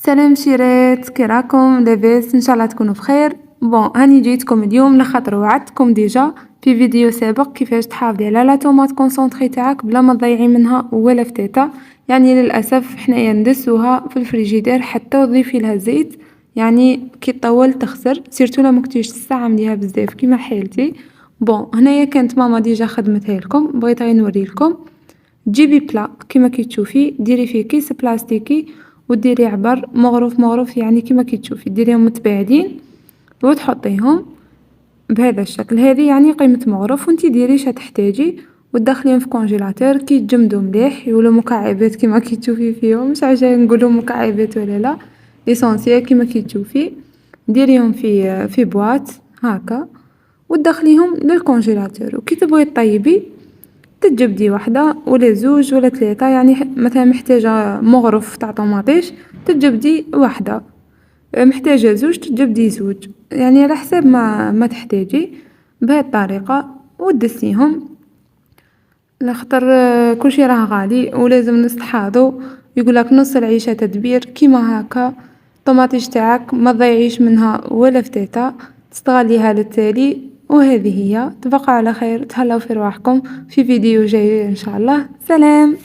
سلام شيرات، كي راكم؟ لاباس؟ ان شاء الله تكونوا بخير. هاني جيتكم اليوم لخاطر وعدتكم ديجا في فيديو سابق كيفاش تحافظي على لا طوماط كونسونطري تاعك بلا ما تضيعي منها ولا فتاته. يعني للاسف حنايا ندسوها في الفريجيدير حتى تضيفي لها زيت، يعني كي طول تخسر، سيرتو لا مكنتيش تستعمليها بزاف كيما حالتي. هنايا كانت ماما ديجا خدمتها لكم، بغيت غير نوريلكم. تجيبي بلا كيما كي تشوفي، ديري فيه كيس بلاستيكي وديري عبر مغروف يعني كيما كي تشوفي، ديريهم متباعدين وتحطيهم بهذا الشكل. هذه يعني قيمة مغروف، وانتي ديري شا تحتاجي وتدخليهم في كونجيلاتور كي يتجمدوا مليح يولو مكعبات كيما كي تشوفي فيهم. مش عارفة نقولوا مكعبات ولا لا، ليسونسيال كيما كي تشوفي. ديريهم في بواط هاكا وتدخليهم للكونجيلاتور، وكي تبغي طيبي تجبدي وحده ولا زوج ولا ثلاثة. يعني مثلا محتاجة مغرف تاع طوماطيش تجبدي وحده، محتاجة زوج تجبدي زوج، يعني على حساب ما تحتاجي. بهذه الطريقة ودسيهم لخطر كلشي راه غالي ولازم نستحاضو. يقولك نص العيشة تدبير، كيما هكا الطوماطيش تاعك ما تضيعيش منها ولا فتاته، تستغليها للتالي. وهذه هي، تبقى على خير، تهلاو في رواحكم في فيديو جاي ان شاء الله. سلام.